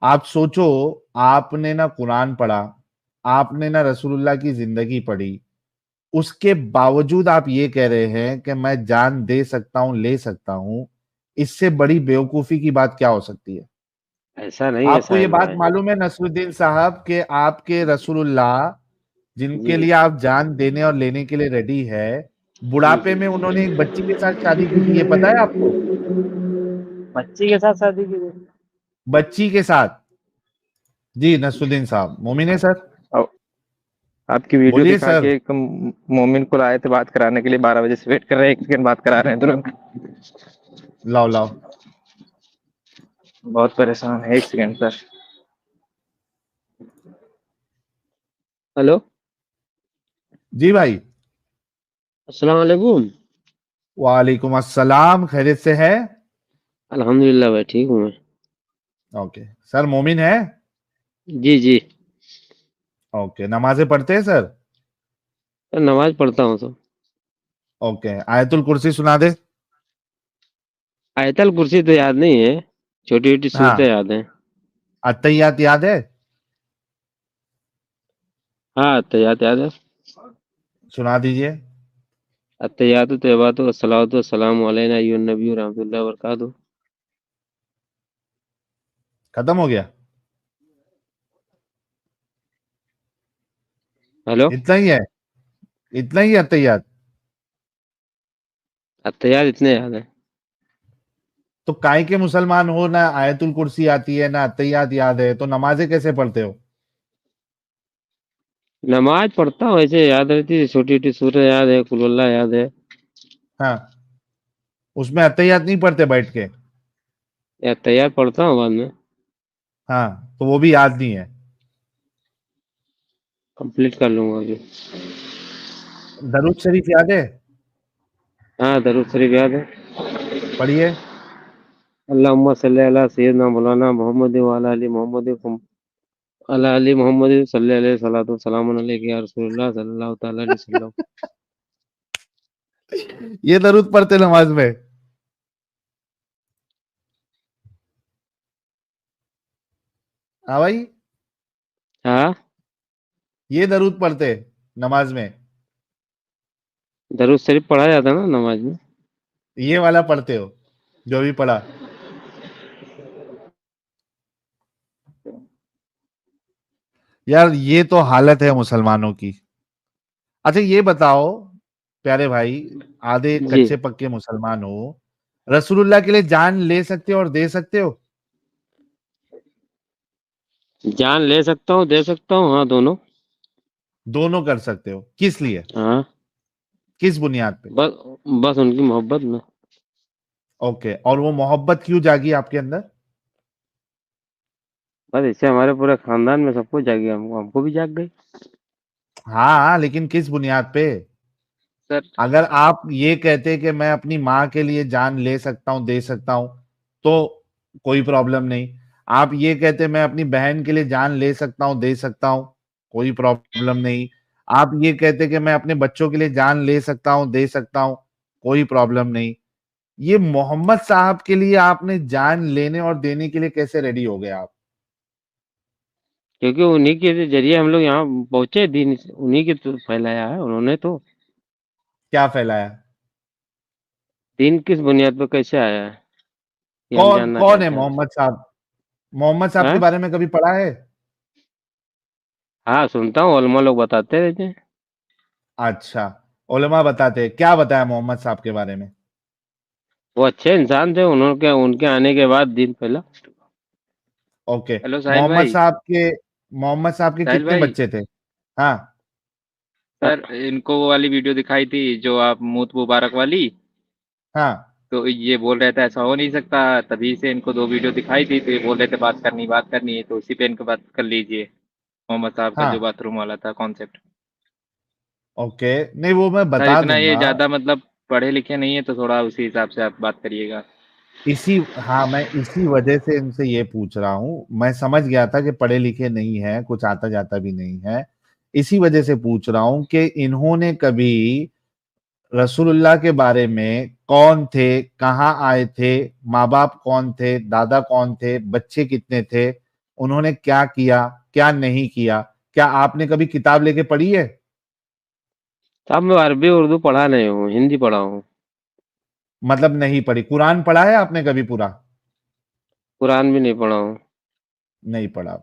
आप सोचो, आपने ना कुरान पढ़ा, आपने ना रसूलुल्लाह की जिंदगी पढ़ी, उसके बावजूद आप ये कह रहे हैं कि मैं जान दे सकता हूं, ले सकता हूं। इससे बड़ी बेवकूफी की बात क्या हो सकती है? ऐसा नहीं है आपको ये साहिल बात भाई। मालूम है नसरुद्दीन साहब के आपके रसूलुल्लाह जिनके जी लिए आप जान देने और लेने के लिए रेडी है, जी बुढ़ापे जी। में उन्होंने एक बच्ची के साथ शादी की थी, ये पता है आपको? बच्ची के साथ शादी की थी? बच्ची के साथ। जी नसरुद्दीन साहब, मोमिन है सर? और आपकी वीडियो बोलिए दिखा सर। के एक मोमिन को लाए थे बात कराने के लिए, 12 बजे से वेट कर रहे हैं, 1 सेकंड बात करा रहे हैं तुरंत। लाओ लाओ। बहुत परेशान है, 1 सेकंड सर। हेलो। जी भाई। अस्सलाम वालेकुम। वालेकुम अस्सलाम, खैरियत से है? अल्हम्दुलिल्लाह भाई, ठीक हूँ मैं। ओके सर, मोमिन है? जी जी। ओके, नमाजें पढ़ते हैं सर? सर नमाज पढ़ता हूँ तो। ओके, आयतुल कुर्सी सुना दे। आयतल कुर्सी तो याद नहीं है, छोटी छोटी सूरतें हाँ। याद हैं। अत्तहियात याद है? हाँ अत्तहियात याद है। सुना दीजिए। अत्तहियातु तैयबातु अस्सलातु वस्सलामु अलैना अय्युहन नबिय्यु रहमतुल्लाहि व बरकातुहू। खत्म हो गया? हेलो। इतना ही है? इतना ही अत्तहियात? अत्तहियात इतने याद है। तो काय के मुसलमान हो, ना आयतुल कुर्सी आती है ना अत्तहियात याद है, तो नमाजें कैसे पढ़ते हो? नमाज पढ़ता हूँ, ऐसे याद रहती है, छोटी छोटी सूरतें याद है, कुल अल्लाह याद है। हाँ। उसमें अत्तहियात नहीं पढ़ते बैठ के? या तैयार पढ़ता हूँ बाद में। हाँ, तो वो भी याद नहीं है? कंप्लीट कर लूंगा अभी। दरूद शरीफ याद है? हाँ दरूद शरीफ याद है। पढ़िए। अल्लाहुम्मा सल्ली अला सय्यिदना मौलाना मोहम्मद व अला आलि मोहम्मद अला अली मोहम्मद सल्ली अलैहि सलातु सलामुन अलैका या रसूलुल्लाह सल्लल्लाहु तआला अलैहि वसल्लम। ये दरूद पढ़ते नमाज में? हाँ भाई। हाँ ये दरूद पढ़ते नमाज में? दरूद शरीफ पढ़ा जाता है ना नमाज में। ये वाला पढ़ते हो जो भी पढ़ा? यार ये तो हालत है मुसलमानों की। अच्छा ये बताओ प्यारे भाई, आधे जी। कच्चे पक्के मुसलमान हो, रसूलुल्लाह के लिए जान ले सकते हो और दे सकते हो? जान ले सकता हूँ, दे सकता हूँ, हाँ दोनों। दोनों कर सकते हो, किस लिए? हाँ किस बुनियाद पे? बस, बस उनकी मोहब्बत में। ओके, और वो मोहब्बत क्यों जागी आपके अंदर? बस इससे हमारे पूरे खानदान में सबको जागी, हमको हमको भी जाग गई। हाँ लेकिन किस बुनियाद पे? सर। अगर आप ये कहते कि मैं अपनी माँ के लिए जान ले सकता हूँ, दे सकता हूँ, तो कोई प्रॉब्लम नहीं। आप ये कहते मैं अपनी बहन के लिए जान ले सकता हूँ, दे सकता हूँ, कोई प्रॉब्लम नहीं। आप ये कहते कि मैं अपने बच्चों के लिए जान ले सकता हूँ, दे सकता हूँ, कोई प्रॉब्लम नहीं। ये मोहम्मद साहब के लिए आपने जान लेने और देने के लिए कैसे रेडी हो गए आप? क्योंकि उन्हीं के जरिए हम लोग यहाँ पहुंचे, दीन उन्हीं के तो फैलाया है उन्होंने तो। क्या फैलाया? दीन किस बुनियाद पर कैसे आया है, ये हम कौन जानना कौन है चाहते हैं आपसे। मोहम्मद साहब? मोहम्मद साहब के हाँ बारे में कभी पढ़ा है? हाँ सुनता हूँ, उलमा लोग बताते रहते हैं। अच्छा, उलमा बताते हैं, क्या बताया मोहम्मद साहब के बारे में? वो अच्छे इंसान थे, उन्होंने उनके आने के बाद दीन फैला। ओके। हेलो साहिल मोहम्मद भाई। साहब के मोहम्मद साहब के साहिल कितने भाई। बच्चे थे? हाँ। सर इनको वो वाली वीडियो दिखाई थी जो आप मूत मुबारक वाली, हाँ। तो ये बोल रहे थे ऐसा हो नहीं सकता, तभी से इनको 2 वीडियो दिखाई थी, तो ये बोल रहे थे बात करनी है, तो उसी पे इनको बात कर लीजिए। मोहम्मद साहब का जो हाँ। बाथरूम वाला था कॉन्सेप्ट। ओके, नहीं वो मैं सर बता इतना ये दूंगा। ज्यादा मतलब पढ़े लिखे नहीं है, तो थोड़ा उसी हिसाब से आप बात करिएगा। इसी हाँ, मैं इसी वजह से इनसे ये पूछ रहा हूँ। मैं समझ गया था कि पढ़े लिखे नहीं है, कुछ आता जाता भी नहीं है। इसी वजह से पूछ रहा हूँ कि इन्होंने कभी रसूलुल्लाह के बारे में, कौन थे, कहाँ आए थे, माँ बाप कौन थे, दादा कौन थे, बच्चे कितने थे, उन्होंने क्या किया, क्या नहीं किया? क्या आपने कभी किताब लेके पढ़ी है? साहब मैं अरबी उर्दू पढ़ा नहीं हूँ, हिंदी पढ़ा हूँ। मतलब नहीं पढ़ी। कुरान पढ़ा है आपने कभी पूरा? कुरान भी नहीं पढ़ा हूँ। नहीं पढ़ा।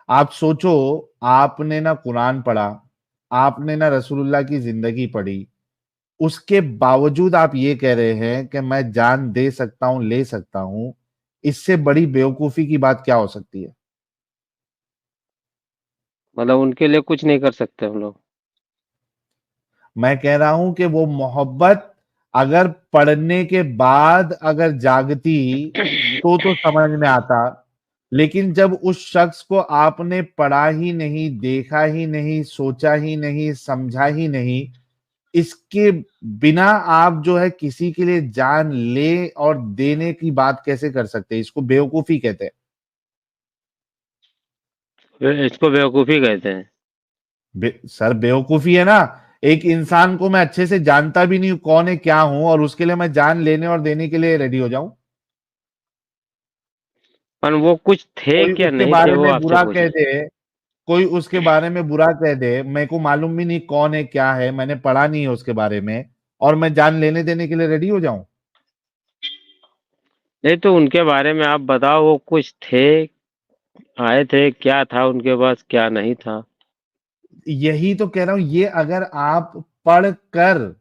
आप सोचो, आपने ना कुरान पढ़ा, आपने ना रसूलुल्लाह की ज़िंदगी पढ़ी, उसके बावजूद आप ये कह रहे हैं कि मैं जान दे सकता हूँ, ले सकता हूँ। इससे बड़ी बेवकूफ़ी की बात क्या हो सकती है? मतलब उनके लिए कुछ नहीं कर सकते हम लोग। मैं कह रहा हूं कि वो मोहब्बत अगर पढ़ने के बाद अगर जागती तो समझ में आता। लेकिन जब उस शख्स को आपने पढ़ा ही नहीं, देखा ही नहीं, सोचा ही नहीं, समझा ही नहीं, इसके बिना आप जो है किसी के लिए जान ले और देने की बात कैसे कर सकते हैं? इसको बेवकूफी कहते हैं। इसको बेवकूफ़ी कहते हैं। सर बेवकूफी है ना। एक इंसान को मैं अच्छे से जानता भी नहीं हूं कौन है क्या हूं, और उसके लिए मैं जान लेने और देने के लिए रेडी हो जाऊं। पर वो कुछ थे कोई क्या उसके नहीं थे बारे वो में आपसे बुरा पूछ कह रहे हैं। दे, कोई उसके बारे में बुरा कह दे, मेरे को मालूम भी नहीं कौन है क्या है, मैंने पढ़ा नहीं है उसके बारे में, और मैं जान लेने देने के लिए रेडी हो जाऊं। नहीं तो उनके बारे में आप बताओ, वो कुछ थे, आए थे, क्या था उनके पास, क्या नहीं था? यही तो कह रहा हूं, ये अगर आप पढ़ कर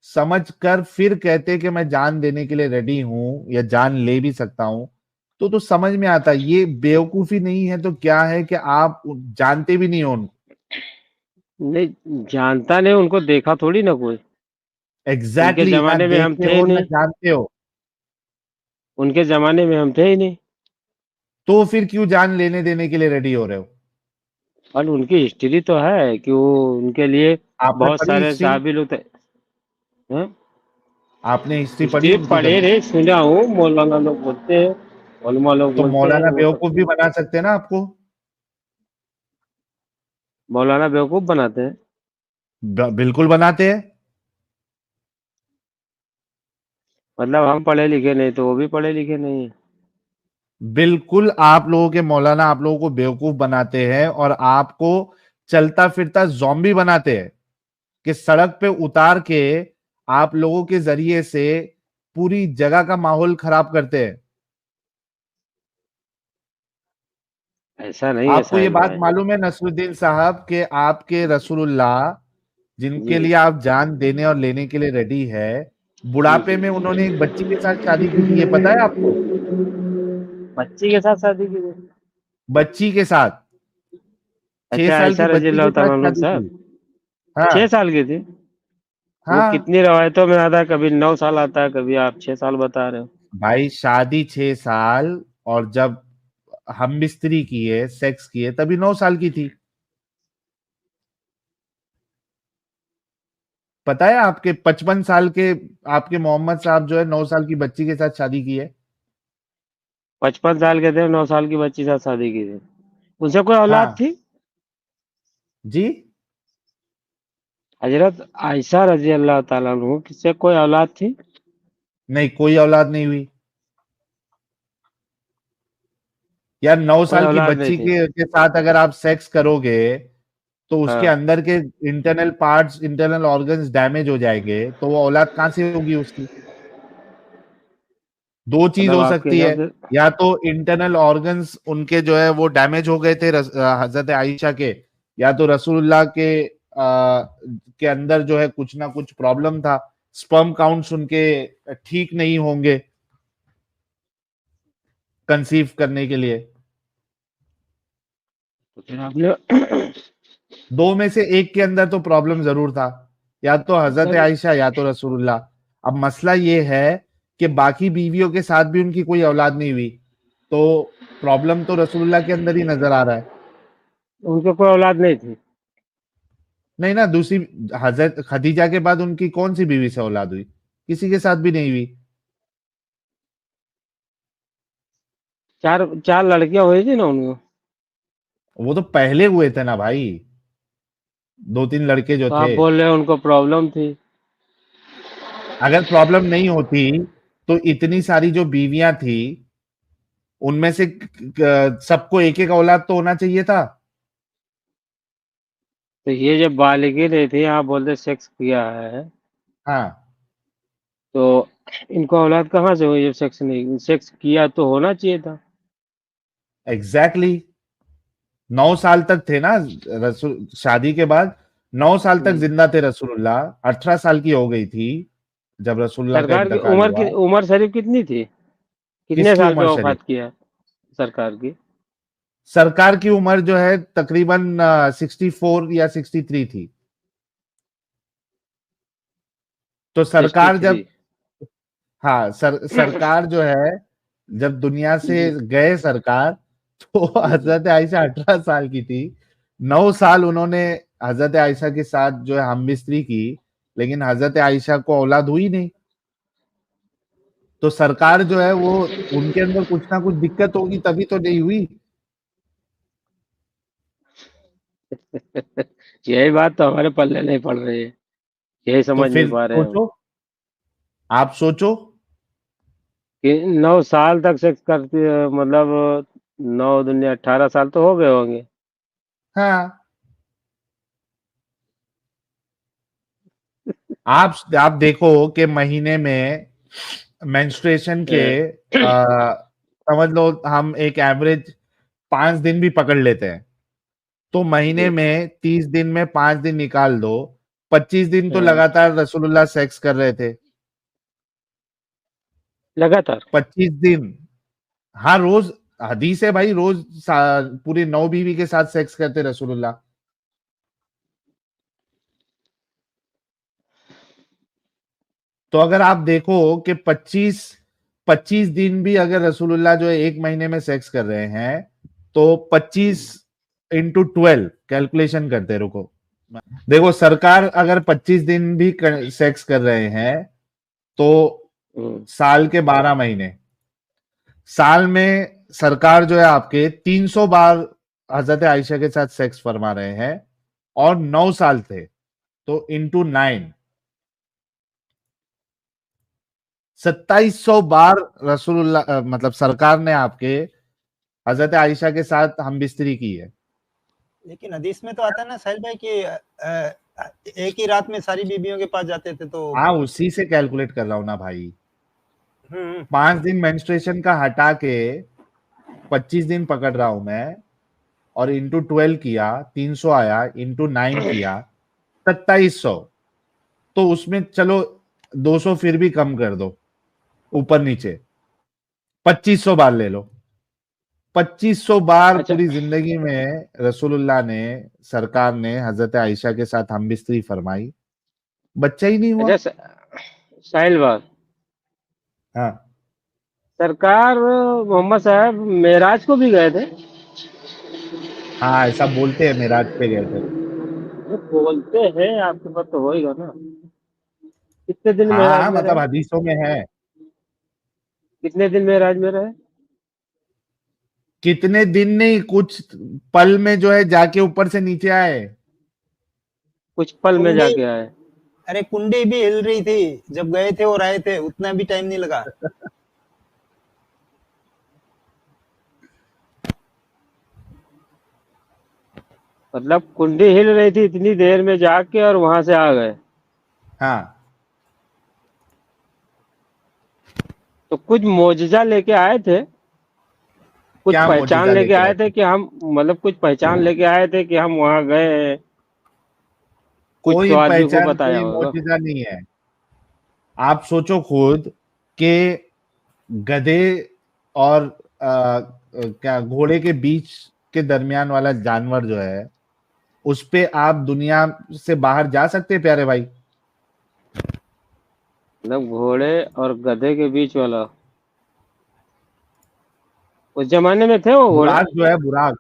समझ कर फिर कहते कि मैं जान देने के लिए रेडी हूं या जान ले भी सकता हूं, तो समझ में आता। ये बेवकूफी नहीं है तो क्या है कि आप जानते भी नहीं हो उनको। नहीं, जानता नहीं, उनको देखा थोड़ी ना कोई। उनके एग्जैक्टली ना ज़माने में हम देखे थे ही हो ना नहीं। जानते हो। उनके ज़माने में हम थे ही नहीं। तो फिर क्यों जान लेने देने के लिए रेडी हो रहे हो? और उनकी हिस्ट्री तो है कि वो उनके लिए आपने बहुत पढ़ी सारे हिस्ट्री? साहबी लोग थे। हैं? आपने हिस्ट्री पढ़ी हिस्ट्री उनकी पढ़े कभी? नहीं, सुना हूँ, मौलाना लोग बोलते हैं, उलमा लोग तो बोलते हैं मौलाना वो सब। बेवकूफ भी बना सकते हैं ना आपको। मौलाना बेवकूफ़ बनाते हैं। बिल्कुल बनाते हैं। मतलब हम पढ़े लिखे नहीं तो वो भी पढ़े लिखे नहीं है। बिल्कुल आप लोगों के मौलाना आप लोगों को बेवकूफ बनाते हैं और आपको चलता फिरता ज़ॉम्बी बनाते हैं कि सड़क पे उतार के आप लोगों के जरिए से पूरी जगह का माहौल खराब करते हैं। ऐसा नहीं है आपको ये साहिल बात भाई। मालूम है नसरुद्दीन साहब के आपके रसूलुल्लाह जी। जिनके लिए आप जान देने और लेने के लिए रेडी है, जी बुढ़ापे जी। में उन्होंने एक बच्ची के साथ शादी की थी, ये पता है आपको? बच्ची के साथ शादी की थी? बच्ची के साथ, छह अच्छा, साल ऐसा की रजी बच्ची अल्लाह के साथ तआला अन्हु शादी साहब। की। हाँ। 6 साल की थी? वो हाँ कितनी रवायतों में आता है, कभी 9 साल आता है, कभी आप 6 साल बता रहे हो। भाई, शादी 6 साल, और जब हम बिस्तरी किए, सेक्स किए, तभी 9 साल की थी। पता है आपके 55 साल के आपके मोहम्मद साहब जो है 9 साल की बच्ची के साथ शादी की है। 55 साल के थे, 9 साल की बच्ची के साथ शादी की थी। उनसे कोई औलाद हाँ थी? जी। हजरत आयशा रजी अल्लाह तआला अन्हु से कोई औलाद थी? नहीं, कोई औलाद नहीं हुई। यार, नौ कोई साल की औलाद नहीं बच्ची थी। के साथ अगर आप सेक्स करोगे तो उसके हाँ। अंदर के internal parts, internal organs damage हो जाएंगे, तो वो औलाद कहां से होगी उसकी? दो चीज मतलब हो आपके सकती है। हिसाब से। या तो इंटरनल ऑर्गन्स उनके जो है वो डैमेज हो गए थे हजरत आयशा के, या तो रसूलुल्लाह के अंदर जो है कुछ ना कुछ प्रॉब्लम था, स्पर्म काउंट्स उनके ठीक नहीं होंगे कंसीव करने के लिए। तो फिर आपने दो में से एक के अंदर तो प्रॉब्लम जरूर था, या तो हजरत सर, आयशा या तो रसूलुल्लाह। अब मसला ये है कि बाकी बीवियों के साथ भी उनकी कोई औलाद नहीं हुई, तो प्रॉब्लम तो रसूलुल्लाह के अंदर ही नजर आ रहा है। उनके कोई औलाद नहीं थी? नहीं ना, दूसरी हजरत खदीजा के बाद उनकी कौन सी बीवी से औलाद हुई? किसी के साथ भी नहीं हुई। चार चार लड़कियां हुई थी ना उनको? वो तो पहले हुए थे ना भाई, दो तीन लड़के जो तो आप थे। बोल रहे हो उनको प्रॉब्लम थी? अगर प्रॉब्लम नहीं होती तो इतनी सारी जो बीवियां थी उनमें से सबको एक एक औलाद तो होना चाहिए था। तो ये जब बालिगे नहीं थी, आप बोलते सेक्स किया है, हाँ तो इनको औलाद कहाँ से हुई? जब सेक्स नहीं, सेक्स किया तो होना चाहिए था। एग्जैक्टली exactly, 9 साल तक थे ना रसूल, शादी के बाद 9 साल तक हम्म। जिंदा थे रसूलुल्लाह। 18 साल की हो गई थी जब रसूलुल्लाह का सरकार की इंतकाल उम्र हुआ। उम्र शरीफ कितनी थी? कितने किसकी साल पे उम्र शरीफ? वफात किया सरकार की? सरकार की उम्र जो है तकरीबन 64 या 63 थी। तो सिक्सटी सरकार थ्री जब, हाँ सरकार जो है जब दुनिया से गए सरकार, तो हजरत आयशा 18 साल की थी। 9 साल उन्होंने हजरत आयशा के साथ जो है हमबिस्तरी की, लेकिन हजरत आयशा को औलाद हुई नहीं। तो सरकार जो है वो, उनके अंदर कुछ ना कुछ दिक्कत होगी तभी तो नहीं हुई। यही बात तो हमारे पल्ले नहीं पड़ रही है, यही तो समझ नहीं फिर पा रहे हम सोचो, आप सोचो। कि 9 साल तक सेक्स करती है, मतलब 9 दुनिया 18 साल तो हो गए होंगे। हाँ, आप देखो कि महीने में मेंस्ट्रुएशन के समझ लो हम एक एवरेज 5 दिन भी पकड़ लेते हैं, तो महीने जी। में 30 दिन में 5 दिन निकाल दो, 25 दिन तो हाँ, लगातार रसूलुल्लाह सेक्स कर रहे थे। लगातार। 25 दिन, हाँ रोज, हदीस है भाई, रोज पूरी 9 बीवी के साथ सेक्स करते रसूलुल्लाह। तो अगर आप देखो कि 25 दिन भी अगर रसूलुल्लाह जो है एक महीने में सेक्स कर रहे हैं, तो 25 × 12 कैलकुलेशन करते रुको। देखो सरकार अगर 25 दिन भी सेक्स कर रहे हैं, तो हम्म। साल के 12 महीने, साल में सरकार जो है आपके 300 बार हजरत आयशा के साथ सेक्स फरमा रहे हैं, और 9 साल थे, तो इंटू 9, 2700 बार रसूलुल्लाह मतलब सरकार ने आपके हजरत आयशा के साथ हम बिस्तरी की है। लेकिन हदीस में तो आता है ना साहिल भाई कि एक ही रात में सारी बीबियों के पास जाते थे, तो हाँ उसी से कैलकुलेट कर रहा हूं ना भाई। हम्म 5 दिन मेंस्ट्रुएशन का हटा के 25 दिन पकड़ रहा हूं मैं, और इंटू 12 किया, 300 आया, इंटू 9 किया, 2700। तो उसमें चलो 200 फिर भी कम कर दो, ऊपर नीचे 2500 बार ले लो। 2500 बार अच्छा। पूरी जिंदगी में रसूलुल्लाह ने, सरकार ने हजरत आयशा के साथ हमबिस्तरी फरमाई, बच्चा ही नहीं हुआ। अच्छा, साहिल बात, हाँ सरकार मोहम्मद साहब मेराज को भी गए थे? हाँ, ऐसा बोलते हैं मेराज पे गए थे। वो बोलते हैं, आपके पास तो होएगा ना। कितने दिन मेराज हाँ में मतलब रहे? हदीसों में है। कितने दिन मेराज में रहे? कितने दिन नहीं, कुछ पल में जो है जाके ऊपर से नीचे आए। कुछ पल में कुंडी, जाके आए? अरे कुंडी भी हिल रही थी जब गए थे और आए थे, उतना भी टाइम नहीं लगा। मतलब कुंडी हिल रही थी इतनी देर में जाके, और वहां से आ गए? हाँ तो कुछ मोजजा लेके आए थे? कुछ क्या पहचान मोजिजा लेके लेके आए आए थे थे? कि हम, मतलब कुछ पहचान लेके आए थे कि हम वहां गए हैं? कुछ कोई तो आदमी को पहचान, बताया कोई होगा। मोजिजा नहीं है। आप सोचो खुद कि गधे और क्या घोड़े के बीच के दरमियान वाला जानवर जो है, उस पे आप दुनिया से बाहर जा सकते हैं प्यारे भाई? मतलब घोड़े और गधे के बीच वाला, उस जमाने में थे वो घोड़े? बुराक जो है, बुराक,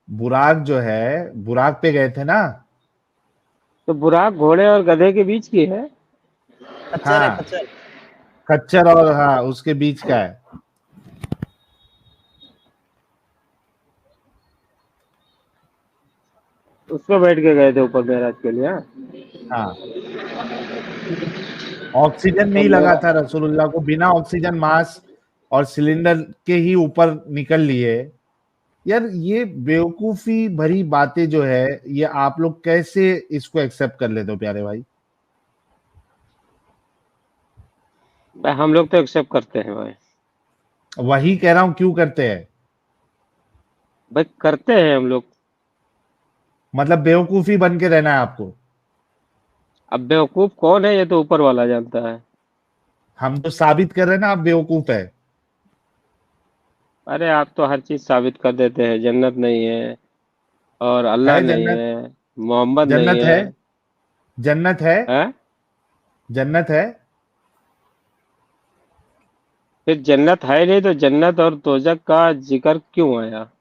बुराक जो है, बुराक पे गए थे ना। तो बुराक घोड़े और गधे के बीच की है? खच्चर है, हाँ, खच्चर। खच्चर और हाँ उसके बीच का है। उस पर बैठ के गए थे ऊपर मेराज के लिए, हाँ? हाँ, ऑक्सीजन तो नहीं लगा मेरा, था रसूलुल्लाह को, बिना ऑक्सीजन मास्क और सिलेंडर के ही ऊपर निकल लिए। यार ये बेवकूफी भरी बातें जो है, ये आप लोग कैसे इसको एक्सेप्ट कर लेते हो प्यारे भाई? भाई हम लोग तो एक्सेप्ट करते हैं भाई। वही कह रहा हूं, क्यों करते हैं? भाई करते हैं हम लोग। मतलब बेवकूफी बन के रहना है आपको? अब बेवकूफ कौन है ये तो ऊपर वाला जानता है। हम तो साबित कर रहे हैं ना आप बेवकूफ है। अरे आप तो हर चीज साबित कर देते हैं, जन्नत नहीं है और अल्लाह है नहीं जन्नत? है, मोहम्मद नहीं जन्नत है? है। जन्नत है? हैं? जन्नत है? फिर जन्नत है नहीं तो जन्नत और दोजख का जिक्र क्यों आया?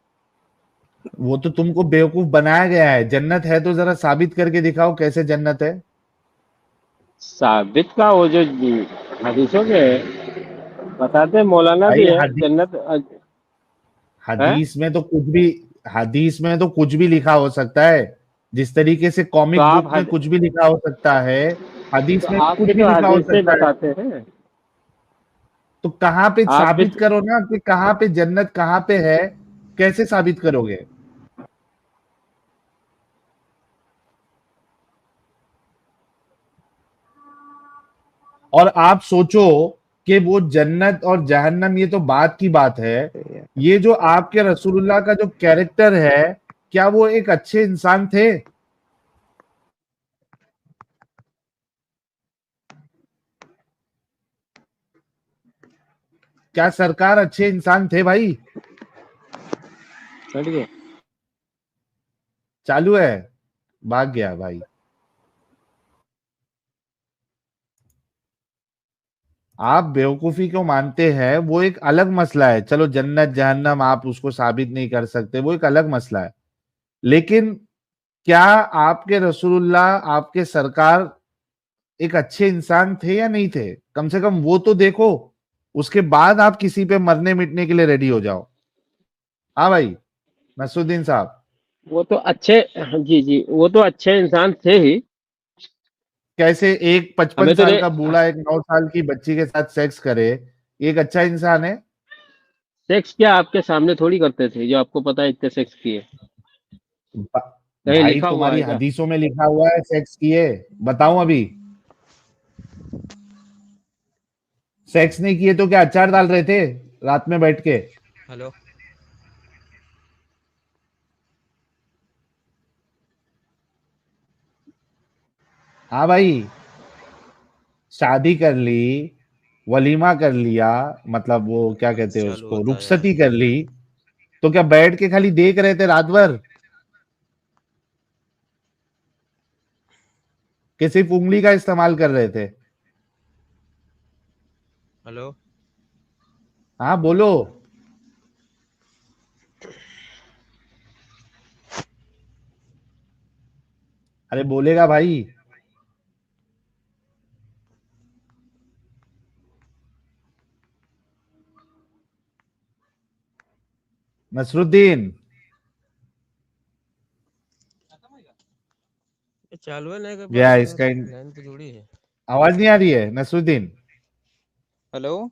वो तो तुमको बेवकूफ बनाया गया है। जन्नत है तो जरा साबित करके दिखाओ कैसे जन्नत है। साबित का वो जो हदीसों के बताते हैं, मौलाना भी भाई है जन्नत है। हदीस में तो कुछ भी, हदीस में तो कुछ भी लिखा हो सकता है। जिस तरीके से तो कॉमिक आप बुक में हद कुछ भी लिखा हो सकता है, तो हदीस में आप कुछ भी भी तो लिखा हो हदीस से सकता है। बताते हैं। तो कहाँ पे आप भी साबित करो ना कि कहाँ पे जन्नत कहाँ पे है। कैसे साबित करोगे? और आप सोचो कि वो जन्नत और जहन्नम, ये तो बात की बात है। ये जो आपके रसूलुल्लाह का जो कैरेक्टर है, क्या वो एक अच्छे इंसान थे? क्या सरकार अच्छे इंसान थे भाई? कट गए। चालू है? भाग गया भाई। आप बेवकूफी क्यों मानते हैं वो एक अलग मसला है। चलो जन्नत जहन्नम आप उसको साबित नहीं कर सकते, वो एक अलग मसला है। लेकिन क्या आपके रसूलुल्लाह, आपके सरकार एक अच्छे इंसान थे या नहीं थे? कम से कम वो तो देखो। उसके बाद आप किसी पे मरने मिटने के लिए रेडी हो जाओ। हाँ भाई नसरुद्दीन साहब। वो तो अच्छे, जी जी, वो तो अच्छे इंसान थे ही। कैसे एक 55 हमें तो साल ने का बूढ़ा एक 9 साल की बच्ची के साथ सेक्स करे, ये एक अच्छा इंसान है? सेक्स क्या आपके सामने थोड़ी करते थे, जो आपको पता है इतने सेक्स किए? भा- कहीं भाई लिखा हुआ तुम्हारी है क्या? हदीसों में लिखा हुआ है सेक्स किए? बताऊं अभी? सेक्स नहीं किए तो क्या अचार डाल रहे थे रात में बैठ के? हेलो। हाँ भाई, शादी कर ली, वलीमा कर लिया, मतलब वो क्या कहते हैं चालू उसको, होता है। रुखसती कर ली, तो क्या बैठ के खाली देख रहे थे रात भर कि सिर्फ उंगली का इस्तेमाल कर रहे थे? हेलो। हाँ बोलो। अरे बोलेगा भाई? नसरुद्दीन। ये चालू है नहीं, गया इसका लाइन तो जुड़ी है। आवाज नहीं आ रही है नसरुद्दीन? हेलो।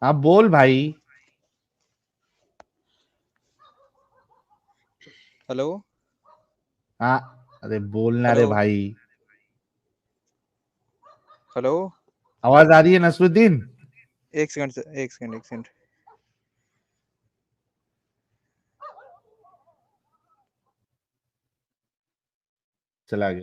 हाँ बोल भाई। हेलो। हाँ अरे बोलना रे हेलो। भाई। हेलो। आवाज आ रही है नसरुद्दीन? एक सेकंड एक सेकंड एक सेकंड। चला गया।